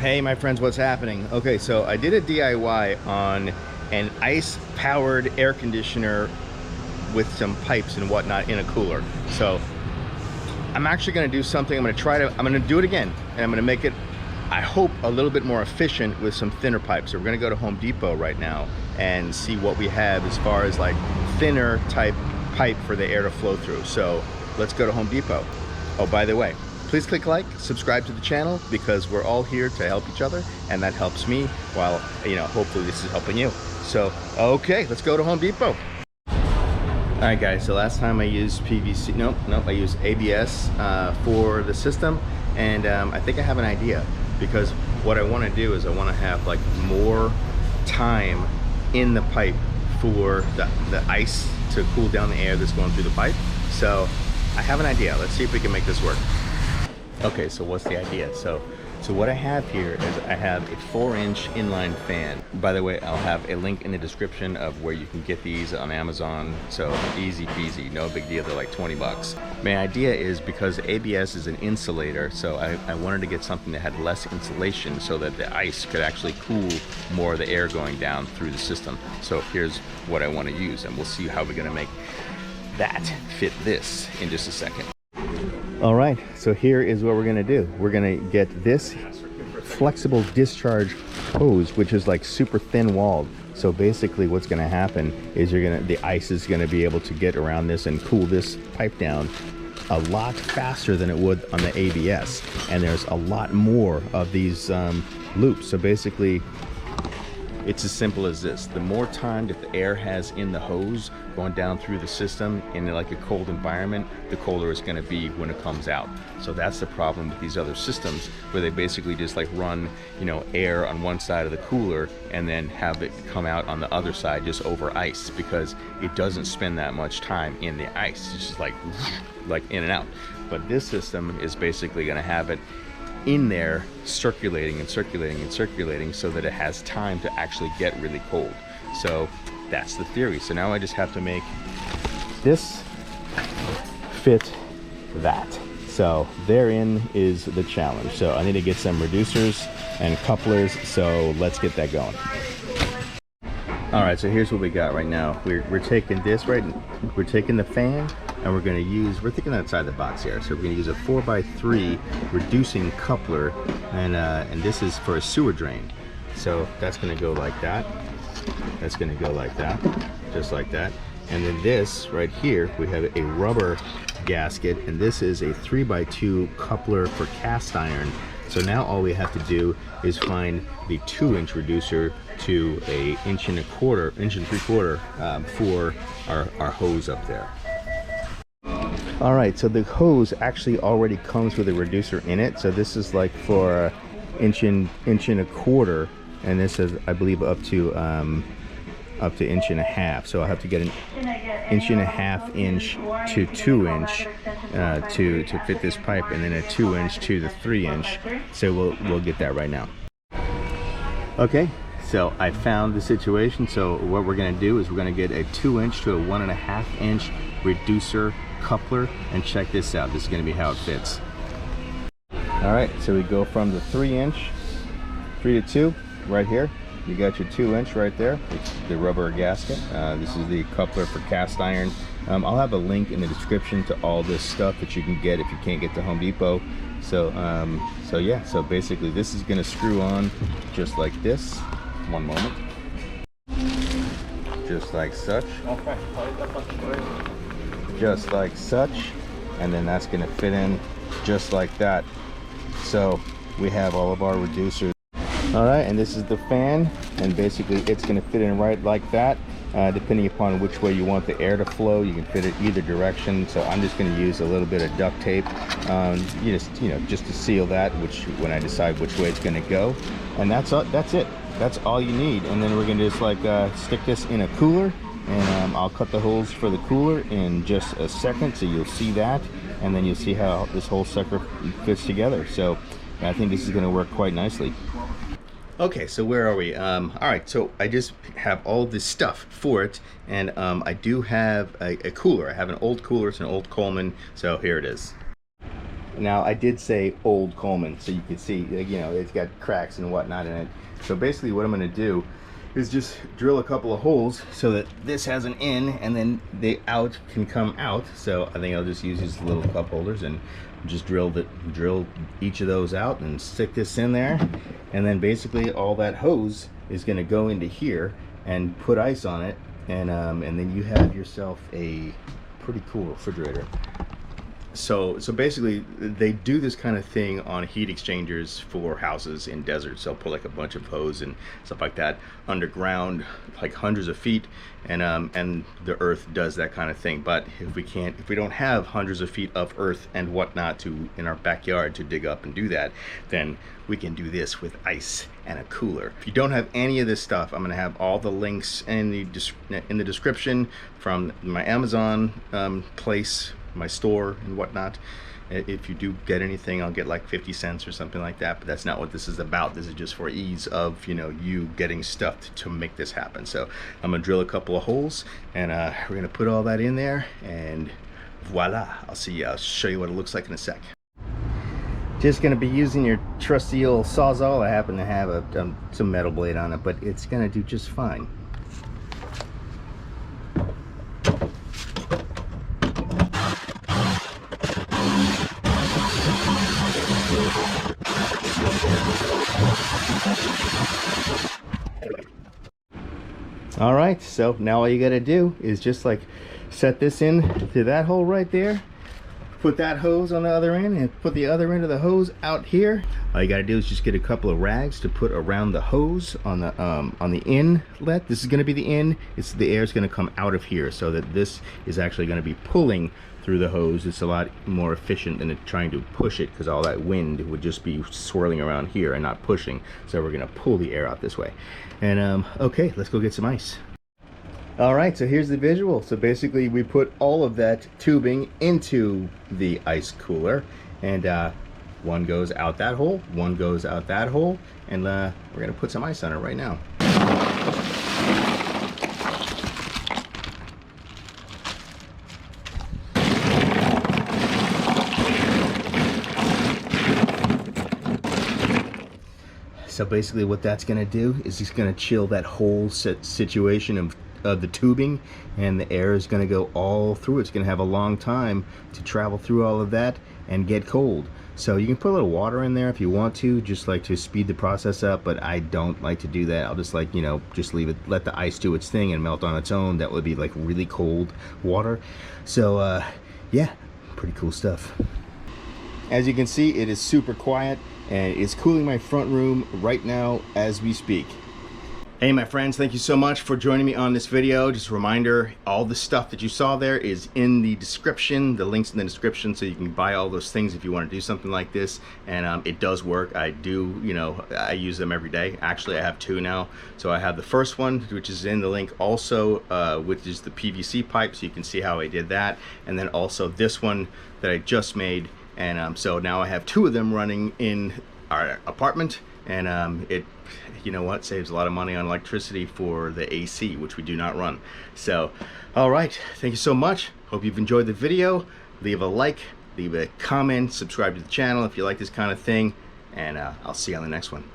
Hey my friends, what's happening? Okay, so I did a DIY on an ice-powered air conditioner with some pipes and whatnot in a cooler. So I'm actually gonna do something. I'm gonna do it again, and I'm gonna make it, I hope, a little bit more efficient with some thinner pipes. So we're gonna go to Home Depot right now and see what we have as far as like thinner type pipe for the air to flow through. So let's go to Home Depot. Oh, by the way, please click like, subscribe to the channel, because we're all here to help each other, and that helps me while, you know, hopefully this is helping you. So, okay, let's go to Home Depot. All right, guys, so last time I used PVC, nope, I used ABS for the system, and I think I have an idea, because what I want to do is I want to have like more time in the pipe for the ice to cool down the air that's going through the pipe. So I have an idea. Let's see if we can make this work. Okay, so what's the idea? So what I have here is I have a 4-inch inline fan. By the way, I'll have a link in the description of where you can get these on Amazon. So easy peasy, no big deal. They're like 20 bucks. My idea is, because ABS is an insulator, so I wanted to get something that had less insulation so that the ice could actually cool more of the air going down through the system. So here's what I want to use, and we'll see how we're gonna make that fit this in just a second. All right, so here is what we're gonna do. We're gonna get this flexible discharge hose, which is like super thin walled. So basically what's gonna happen is the ice is gonna be able to get around this and cool this pipe down a lot faster than it would on the ABS. And there's a lot more of these loops. So basically, it's as simple as this. The more time that the air has in the hose going down through the system in like a cold environment, the colder it's gonna be when it comes out. So that's the problem with these other systems, where they basically just like run, you know, air on one side of the cooler and then have it come out on the other side just over ice, because it doesn't spend that much time in the ice. It's just like in and out. But this system is basically gonna have it in there circulating and circulating and circulating so that it has time to actually get really cold. So that's the theory. So now I just have to make this fit that. So therein is the challenge. So I need to get some reducers and couplers, so let's get that going. All right, so here's what we got right now. We're taking this, right? We're taking the fan, and we're thinking outside the box here. So we're gonna use a 4x3 reducing coupler, and this is for a sewer drain. So that's gonna go like that. That's gonna go like that, just like that. And then this right here, we have a rubber gasket, and this is a 3x2 coupler for cast iron. So now all we have to do is find the 2-inch reducer to a 1.25 inch for our hose up there. All right, so the hose actually already comes with a reducer in it. So this is like for 1.25 inch, and this is, I believe, up to 1.5 inches. So I'll have to get an 1.5 inch to 2-inch to fit this pipe, and then a 2-inch to the 3-inch. So we'll get that right now. Okay, so I found the situation. So what we're gonna do is we're gonna get a 2-inch to a 1.5 inch reducer coupler, and check this out. This is going to be how it fits. All right, so we go from the 3-inch, 3 to 2 right here. You got your 2-inch right there. It's the rubber gasket. This is the coupler for cast iron. I'll have a link in the description to all this stuff that you can get if you can't get to Home Depot. So yeah, so basically this is going to screw on just like this. One moment. Just like such. Just like such, and then that's going to fit in just like that. So we have all of our reducers. All right, and this is the fan, and basically it's going to fit in right like that. Depending upon which way you want the air to flow, you can fit it either direction. So I'm just going to use a little bit of duct tape, just to seal that, which when I decide which way it's going to go. And that's it. That's all you need. And then we're going to just like stick this in a cooler. And I'll cut the holes for the cooler in just a second, so you'll see that, and then you'll see how this whole sucker fits together. So I think this is going to work quite nicely. Okay, so where are we? All right, so I just have all this stuff for it, and I do have a cooler. I have an old cooler. It's an old Coleman, so here it is. Now I did say old Coleman, so you can see, you know, it's got cracks and whatnot in it. So basically what I'm going to do is just drill a couple of holes so that this has an in and then the out can come out. So I think I'll just use these little cup holders and just drill each of those out and stick this in there, and then basically all that hose is going to go into here and put ice on it, and then you have yourself a pretty cool refrigerator. So basically they do this kind of thing on heat exchangers for houses in deserts. They'll put like a bunch of hose and stuff like that underground, like hundreds of feet, and the earth does that kind of thing. But if we don't have hundreds of feet of earth and whatnot in our backyard to dig up and do that, then we can do this with ice and a cooler. If you don't have any of this stuff, I'm going to have all the links in the description from my Amazon place, my store and whatnot. If you do get anything, I'll get like 50 cents or something like that, but that's not what this is about. This is just for ease of, you know, you getting stuff to make this happen. So I'm gonna drill a couple of holes, and we're gonna put all that in there, and voila. I'll show you what it looks like in a sec. Just gonna be using your trusty old Sawzall. I happen to have some metal blade on it, but it's gonna do just fine. All right, so now all you gotta do is just like set this in to that hole right there, put that hose on the other end, and put the other end of the hose out here. All you gotta do is just get a couple of rags to put around the hose on the inlet. This is gonna be the in. The air is gonna come out of here, so that this is actually gonna be pulling through the hose. It's a lot more efficient than trying to push it, because all that wind would just be swirling around here and not pushing. So we're gonna pull the air out this way. And okay, let's go get some ice. All right, so here's the visual. So basically we put all of that tubing into the ice cooler, and one goes out that hole, one goes out that hole, and we're gonna put some ice on it right now. So basically what that's going to do is it's going to chill that whole situation of the tubing, and the air is going to go all through. It's going to have a long time to travel through all of that and get cold. So you can put a little water in there if you want to, just like to speed the process up, but I don't like to do that. I'll just, like, you know, just leave it, let the ice do its thing and melt on its own. That would be like really cold water. So yeah, pretty cool stuff. As you can see, it is super quiet, and it's cooling my front room right now as we speak. Hey my friends, thank you so much for joining me on this video. Just a reminder, all the stuff that you saw there is in the description, the links in the description, so you can buy all those things if you want to do something like this. And it does work. I do, you know, I use them every day. Actually, I have two now. So I have the first one, which is in the link also, which is the PVC pipe, so you can see how I did that. And then also this one that I just made. And so now I have two of them running in our apartment, and it, you know what, saves a lot of money on electricity for the AC, which we do not run. So all right, thank you so much. Hope you've enjoyed the video. Leave a like, leave a comment, subscribe to the channel if you like this kind of thing, and I'll see you on the next one.